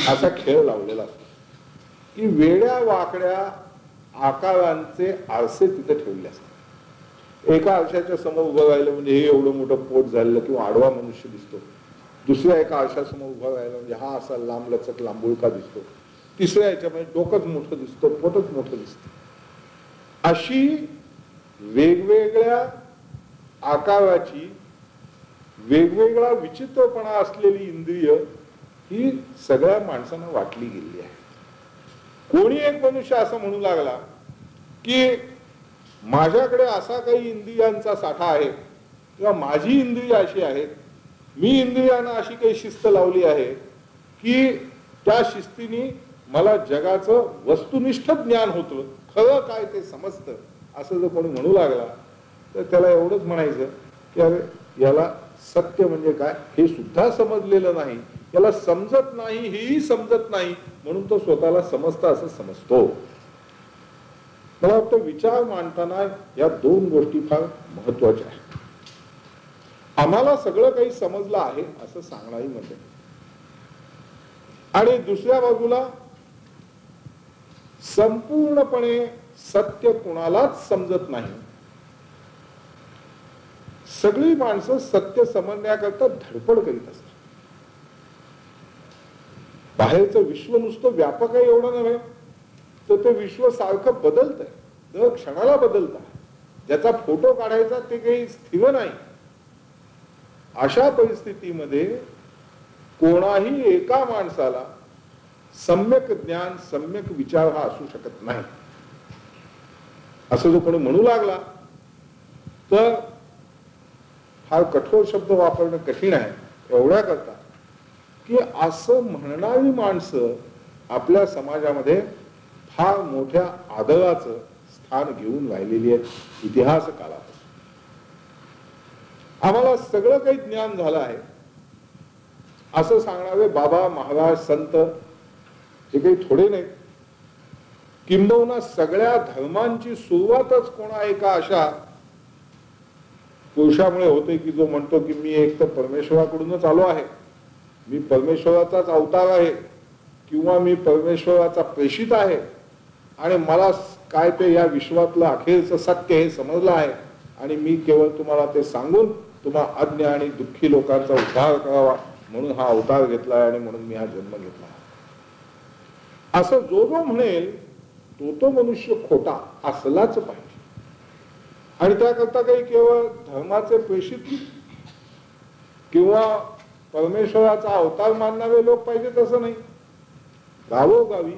असा खेळ लावलेला असतो की वेड्या वाकड्या आकारांचे आरसे तिथे ठेवले असतात. एका आरशाच्या समोर उभं राहिलं म्हणजे हे एवढं मोठं पोट झालेलं किंवा आडवा मनुष्य दिसतो. दुसऱ्या एका आरशासमोर उभं राहिलं म्हणजे हा असा लांब लचक लांबुळका दिसतो. तिसऱ्या याच्यामध्ये डोकंच मोठं दिसतं, पोटच मोठं दिसतं. अशी वेगवेगळ्या आकाराची वेगवेगळा विचित्रपणा असलेली इंद्रिय ही सगळ्या माणसांना वाटली गेली आहे. कोणी एक मनुष्य असं म्हणू लागला की माझ्याकडे असा काही इंद्रियांचा साठा आहे किंवा माझी इंद्रिय अशी आहेत, मी इंद्रियांना अशी काही शिस्त लावली आहे की त्या शिस्तीने मला जगाचं वस्तुनिष्ठ ज्ञान होतं, खरं काय ते समजतं, असं जर कोणी म्हणू लागला तर त्याला एवढंच म्हणायचं की अरे याला सत्य म्हणजे काय हे सुद्धा समजलेलं नाही, याला समजत नाही हेही समजत नाही, म्हणून तो स्वतःला समजता असं समजतो. मला वाटतं विचार मांडताना या दोन गोष्टी फार महत्वाच्या आहेत. आम्हाला सगळं काही समजलं आहे असं सांगणारी म्हणते, आणि दुसऱ्या बाजूला संपूर्णपणे सत्य कुणालाच समजत नाही. सगळी माणसं सत्य समजण्याकरता धडपड करीत असतात. बाहेरचं विश्व नुसतं व्यापक आहे एवढं नव्हे, तर ते विश्व सारखं बदलत आहे, दर क्षणाला बदलत आहे. ज्याचा फोटो काढायचा ते काही स्थिर नाही. अशा परिस्थितीमध्ये कोणाही एका माणसाला सम्यक ज्ञान सम्यक विचार हा असू शकत नाही. असं जो कोणी म्हणू लागला तर फार कठोर शब्द वापरणं कठीण आहे एवढ्या करता की असं म्हणणारी माणसं आपल्या समाजामध्ये फार मोठ्या आदराचं स्थान घेऊन राहिलेली आहे इतिहास काळापासून. आम्हाला सगळं काही ज्ञान झालं आहे असं सांगणारे बाबा महाराज संत हे काही थोडे नाहीत. किंबहुना सगळ्या धर्मांची सुरुवातच कोणा एका अशा पुरुषामुळे होते की जो म्हणतो की मी एक तर परमेश्वराकडूनच आलो आहे, मी परमेश्वराचाच अवतार आहे किंवा मी परमेश्वराचा प्रेषित आहे आणि मला काय ते या विश्वातलं अखेरचं सत्य हे समजलं आहे आणि मी केवळ तुम्हाला ते सांगून तुम्हा अज्ञ आणि दुःखी लोकांचा उद्धार करावा म्हणून हा अवतार घेतलाय आणि म्हणून मी हा जन्म घेतला. असं जो जो म्हणेल तो मनुष्य खोटा असलाच पाहिजे. आणि त्याकरता काही केवळ धर्माचे प्रेषित किंवा परमेश्वराचा अवतार मानणारे लोक पाहिजेत असं नाही. गावोगावी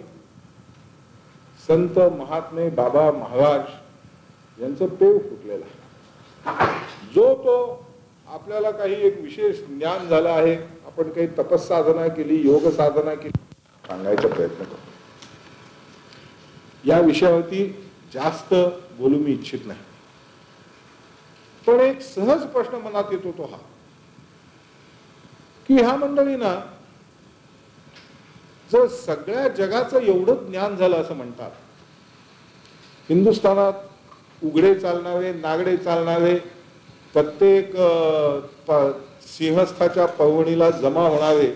संत महात्मे बाबा महाराज यांचं पेव फुटलेलं आहे. जो तो आपल्याला काही एक विशेष ज्ञान झालं आहे, आपण काही तपस्साधना केली, योग साधना केली, सांगायचा प्रयत्न करतो. या विषयावरती जास्त बोलू मी इच्छित नाही, पण एक सहज प्रश्न मनात येतो तो हा की ह्या मंडळींना जर सगळ्या जगाचं एवढं ज्ञान झालं असं म्हणतात, हिंदुस्थानात उघडे चालणारे नागडे चालणारे प्रत्येक सिंहस्थाच्या पर्वणीला जमा होणारे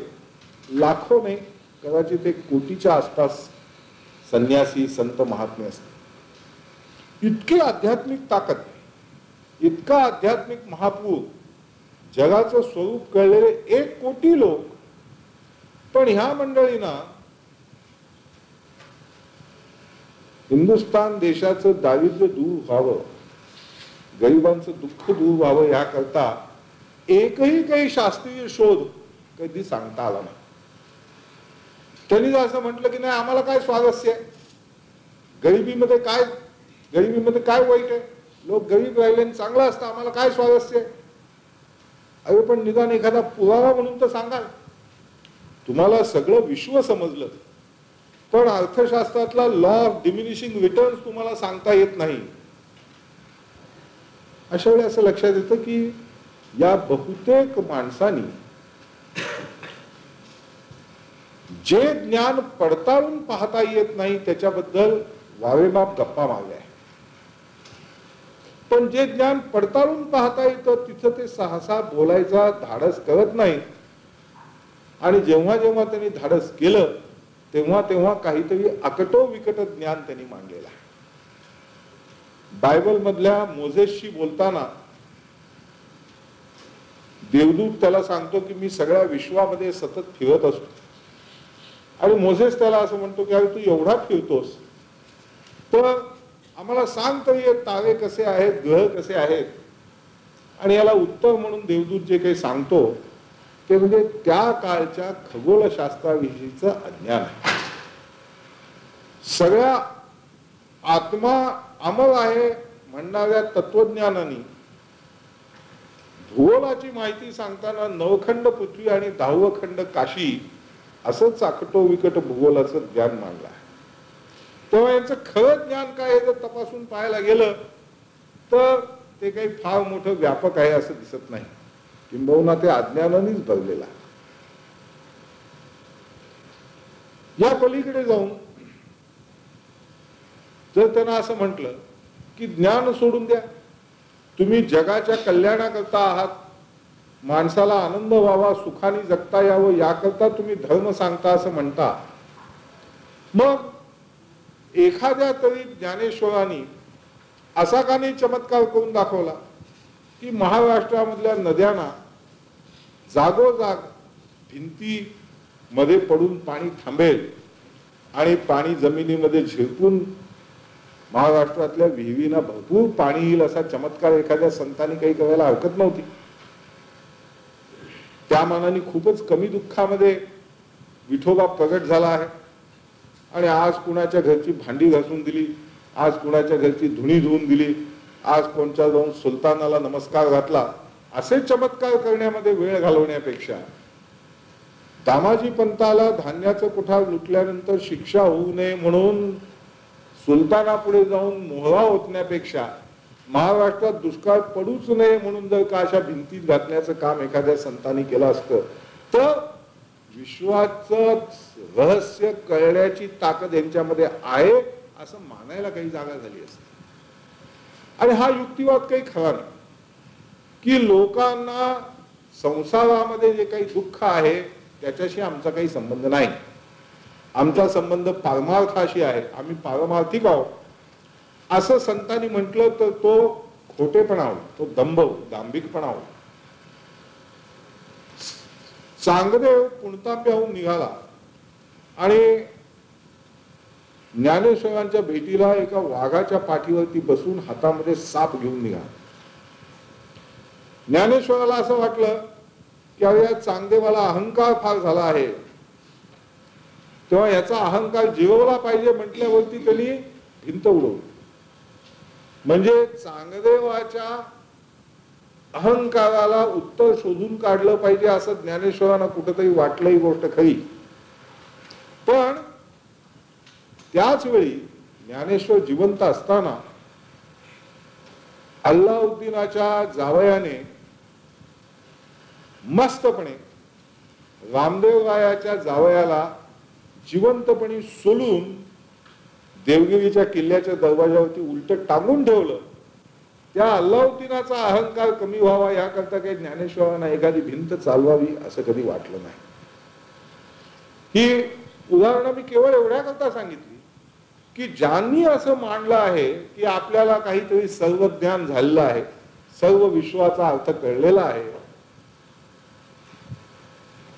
लाखो नाही कदाचित एक कोटीच्या आसपास संन्यासी संत महात्मे असतात. इतकी आध्यात्मिक ताकद, इतका आध्यात्मिक महापूर, जगाचं स्वरूप कळलेले 1 कोटी लोक. पण ह्या मंडळींना हिंदुस्थान देशाचं दारिद्र्य दूर व्हावं, गरिबांचं दुःख दूर व्हावं याकरता एकही काही शास्त्रीय शोध कधी सांगता आला नाही. त्यांनी जर असं म्हटलं की नाही आम्हाला काय स्वारस्य आहे, गरिबीमध्ये काय वाईट आहे, लोक गरीब राहिले चांगलं असतं, आम्हाला काय स्वारस्य आहे. अरे पण निदान एखादा पुरावा म्हणून तर सांगाल. तुम्हाला सगळं विश्व समजलं पण अर्थशास्त्रातला लॉ ऑफ डिमिनिशिंग रिटर्न्स तुम्हाला सांगता येत नाही. अशा वेळी असं लक्षात येतं की या बहुतेक माणसांनी जे ज्ञान पडताळून पाहता येत नाही त्याच्याबद्दल वारेमाप गप्पा मारल्या, पण जे ज्ञान पडताळून पाहता येतं तिथं ते सहसा बोलायचा धाडस करत नाही. आणि जेव्हा जेव्हा त्यांनी धाडस केलं तेव्हा तेव्हा काहीतरी अकटो विकट ज्ञान त्यांनी मांडलेलं आहे. बायबल मधल्या मोझेसशी बोलताना देवदूत त्याला सांगतो की मी सगळ्या विश्वामध्ये सतत फिरत असतो. आणि मोझेस त्याला असं म्हणतो की अरे तू एवढा फिरतोस तर आम्हाला सांग तरी तारे कसे आहेत, ग्रह कसे आहेत. आणि याला उत्तर म्हणून देवदूत जे काही सांगतो ते म्हणजे त्या काळच्या खगोलशास्त्राविषयीचं अज्ञान आहे. सगळ्या आत्मा अमर आहे म्हणणाऱ्या तत्वज्ञानाने भूगोलाची माहिती सांगताना 9 खंड पृथ्वी आणि 10वं खंड काशी असं चाकटो विकट भूगोलाचं ज्ञान मांडलं आहे. तेव्हा यांचं खरं ज्ञान काय आहे जर तपासून पाहायला गेलं तर ते काही फार मोठं व्यापक आहे असं दिसत नाही, किंबहुना ते अज्ञानानेच भरलेलं आहे. या पलीकडे जाऊन जर त्यांना असं म्हटलं की ज्ञान सोडून द्या, तुम्ही जगाच्या कल्याणाकरता आहात, माणसाला आनंद व्हावा, सुखाने जगता यावं याकरता तुम्ही धर्म सांगता असं म्हणता, मग एखाद्या तरी ज्ञानेश्वरांनी असा का नाही चमत्कार करून दाखवला की महाराष्ट्रामधल्या नद्यांना जागोजाग भिंती मध्ये पडून पाणी थांबेल आणि पाणी जमिनीमध्ये झिरपून महाराष्ट्रातल्या विहिरींना भरपूर पाणी येईल असा चमत्कार एखाद्या संतांनी काही करायला हरकत नव्हती. त्या मानाने खूपच कमी दुःखामध्ये विठोबा प्रगट झाला आहे. आणि आज कुणाच्या घरची भांडी घासून दिली, आज कुणाच्या घरची धुणी धुवून दिली, आज कोणच्या जाऊन सुलतानाला नमस्कार घातला, असे चमत्कार करण्यामध्ये वेळ घालवण्यापेक्षा दामाजी पंताला धान्याचं कोठार लुटल्यानंतर शिक्षा होऊ नये म्हणून सुलतानापुढे जाऊन मोहरा ओतण्यापेक्षा महाराष्ट्रात दुष्काळ पडूच नये म्हणून जर का अशा भिंतीत घातण्याचं काम एखाद्या संतांनी केलं असतं तर विश्वाचं रहस्य कळण्याची ताकद यांच्यामध्ये आहे असं मानायला काही जागा झाली असते. आणि हा युक्तिवाद काही खरा नाही की लोकांना संसारामध्ये जे काही दुःख आहे त्याच्याशी आमचा काही संबंध नाही, आमचा संबंध पारमार्थाशी आहे, आम्ही पारमार्थिक आहोत असं संतांनी म्हटलं तर तो खोटेपणा होईल, तो दंभ दांभिकपणा होईल. चांगदेव पुणतांब्याहून निघाला आणि ज्ञानेश्वरांच्या भेटीला एका वाघाच्या पाठीवरती बसून हातामध्ये साप घेऊन निघाला. ज्ञानेश्वराला असं वाटलं की अरे या चांगदेवाला अहंकार फार झाला आहे, तेव्हा याचा अहंकार जिरवला पाहिजे म्हटल्यावरती त्यांनी भिंत उडवली. म्हणजे चांगदेवाच्या अहंकाराला उत्तर शोधून काढलं पाहिजे असं ज्ञानेश्वरांना कुठेतरी वाटलं ही गोष्ट खरी. पण त्याच वेळी ज्ञानेश्वर जिवंत असताना अल्लाउद्दीनाच्या जावयाने मस्तपणे रामदेव रायाच्या जावयाला जिवंतपणे सोलून देवगिरीच्या किल्ल्याच्या दरवाजावरती उलट टांगून ठेवलं. त्या अल्लाउद्दीनाचा अहंकार कमी व्हावा याकरता काही ज्ञानेश्वरांना एखादी भिंत चालवावी असं कधी वाटलं नाही. ही उदाहरणं मी केवळ एवढ्या करता सांगितली की ज्यांनी असं मांडलं आहे की आपल्याला काहीतरी सर्व ज्ञान झालेलं आहे, सर्व विश्वाचा अर्थ कळलेला आहे,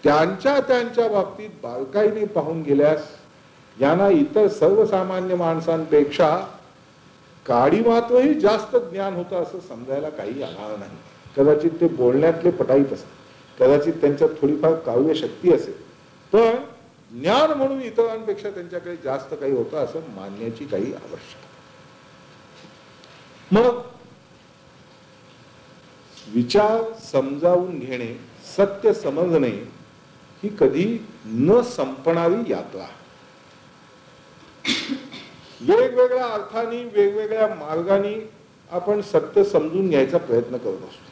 त्यांच्या बाबतीत बारकाईने पाहून गेल्यास यांना इतर सर्वसामान्य माणसांपेक्षा काडी मात्रही जास्त ज्ञान होतं असं समजायला काही आणार नाही. कदाचित ते बोलण्यातले पटाईत असतात, कदाचित त्यांच्यात थोडीफार काव्य शक्ती असेल, पण ज्ञान म्हणून इतरांपेक्षा त्यांच्याकडे जास्त काही होतं असं मानण्याची काही आवश्यकता. मग विचार समजावून घेणे, सत्य समजणे ही कधी न संपणारी यात्रा. वेगवेगळ्या अर्थाने वेगवेगळ्या मार्गाने आपण सत्य समजून घ्यायचा प्रयत्न करत असतो.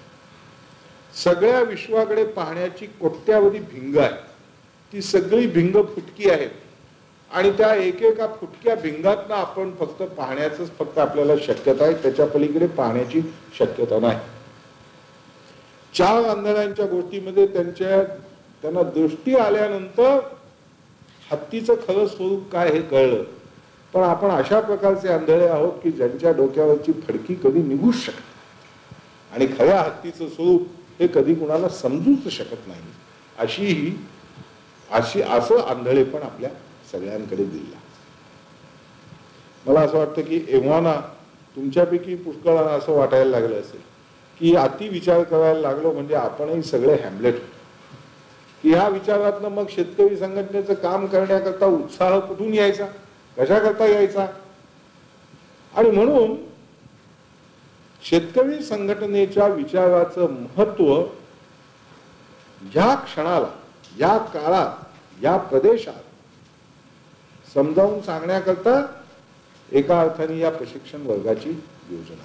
सगळ्या विश्वाकडे पाहण्याची कोट्यावधी भिंग आहे, ती सगळी भिंग फुटकी आहेत आणि त्या एकेका फुटक्या भिंगातनं आपण फक्त पाहण्याच फक्त आपल्याला शक्यता आहे, त्याच्या पलीकडे पाहण्याची शक्यता नाही. चार आंधळ्यांच्या गोष्टीमध्ये त्यांना दृष्टी आल्यानंतर हत्तीचं खरं स्वरूप काय हे कळलं, पण आपण अशा प्रकारचे आंधळे आहोत की ज्यांच्या डोक्यावरची फडकी कधी निघूच शकत आणि खऱ्या हत्तीचं स्वरूप हे कधी कुणाला समजूच शकत नाही. असं आंधळेपण आपल्या सगळ्यांकडे दिला. मला असं वाटतं की एव्हाना तुमच्यापैकी पुष्कळांना असं वाटायला लागलं असेल की अति विचार करायला लागलो म्हणजे आपणही सगळे हॅमलेट, की ह्या विचारातनं मग शेतकरी संघटनेचं काम करण्याकरता उत्साह कुठून यायचा, कशा करता यायचा. आणि म्हणून शेतकरी संघटनेच्या विचाराचं महत्व या क्षणाला, या काळात, या प्रदेशात समजावून सांगण्याकरता एका अर्थाने या प्रशिक्षण वर्गाची योजना.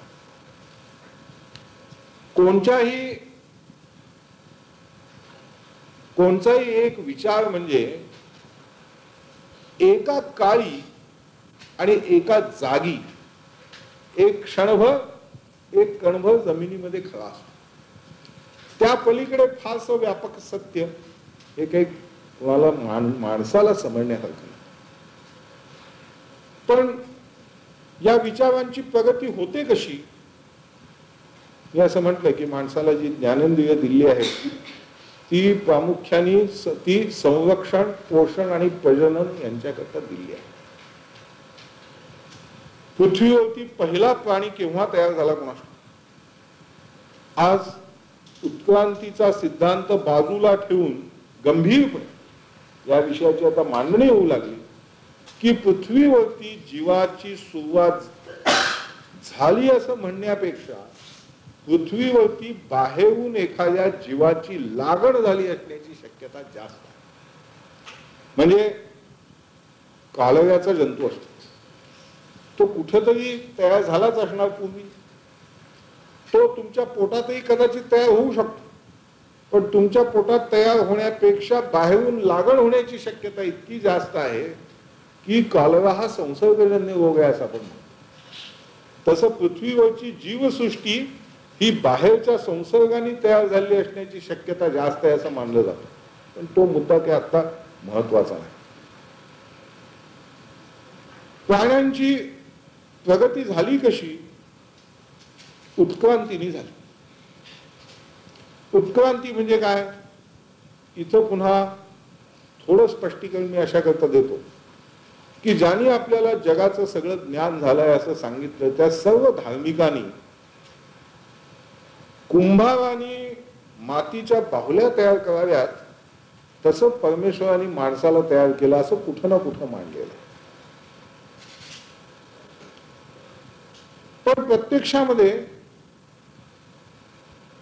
कोणताही एक विचार म्हणजे एका काळी आणि एका जागी एक क्षणभर, एक कणभर जमिनीमध्ये खरा असतो. त्या पलीकडे फारसं व्यापक सत्य हे काही कोणाला माणसाला समजण्यासारखं नाही. पण या विचारांची प्रगती होते कशी? मी असं म्हटलं की माणसाला जी ज्ञानेंद्रिय दिली आहे ती प्रामुख्याने ती संरक्षण, पोषण आणि प्रजनन यांच्याकरता दिली आहे. पृथ्वीवरती पहिला प्राणी केव्हा तयार झाला कोणास? आज उत्क्रांतीचा सिद्धांत बाजूला ठेवून गंभीरपणे या विषयाची आता मांडणी होऊ लागली की पृथ्वीवरती जीवाची सुरुवात झाली असं म्हणण्यापेक्षा पृथ्वीवरती बाहेरून एखाद्या जीवाची लागण झाली असण्याची शक्यता जास्त आहे. म्हणजे कालव्याचा जंतू असतो, तो कुठेतरी तयार झालाच असणार पूर्वी, तो तुमच्या पोटातही कदाचित तयार होऊ शकतो, पण तुमच्या पोटात तयार होण्यापेक्षा बाहेरून लागण होण्याची शक्यता इतकी जास्त आहे की कालवा हा संसर्गजन्य रोग आहे असं आपण म्हणतो. तसं पृथ्वीवरची जीवसृष्टी ही बाहेरच्या संसर्गाने तयार झाली असण्याची शक्यता जास्त आहे असं मानलं जातं. पण तो मुद्दा काही आता महत्वाचा नाही. प्राण्यांची प्रगती झाली कशी? उत्क्रांतीने झाली. उत्क्रांती म्हणजे काय? इथं पुन्हा थोडं स्पष्टीकरण मी अशा करता देतो की ज्यांनी आपल्याला जगाचं सगळं ज्ञान झालंय असं सांगितलं त्या सर्व धार्मिकांनी कुंभारांनी मातीच्या बाहुल्या तयार कराव्यात तसं परमेश्वरांनी माणसाला तयार केलं असं कुठं ना कुठं मांडलेलं. पण प्रत्यक्षामध्ये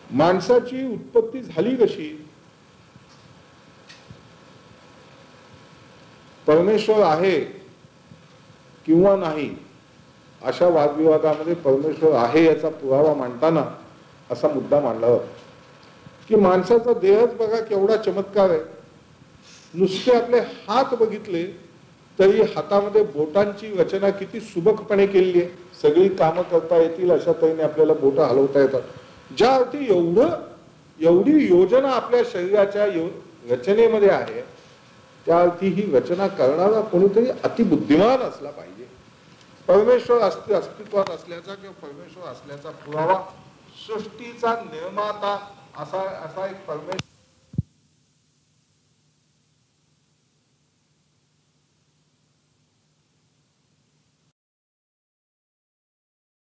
माणसाची उत्पत्ती झाली कशी? परमेश्वर आहे किंवा नाही अशा वादविवादामध्ये परमेश्वर आहे याचा पुरावा मांडताना असा मुद्दा मांडला जातो की माणसाचा देहच बघा केवढा चमत्कार आहे. नुसते आपले हात बघितले तरी हातामध्ये बोटांची रचना किती सुबकपणे केलेली आहे. सगळी कामं करता येतील अशा तऱ्हेने आपल्याला बोटं हलवता येतात. ज्या अर्थी एवढी योजना आपल्या शरीराच्या रचनेमध्ये आहे त्या अर्थी ही रचना करणारा कोणीतरी अतिबुद्धिमान असला पाहिजे. परमेश्वर अस्तित्वात असल्याचा किंवा परमेश्वर असल्याचा पुरावा, सृष्टीचा निर्माता असा एक परमेश्वर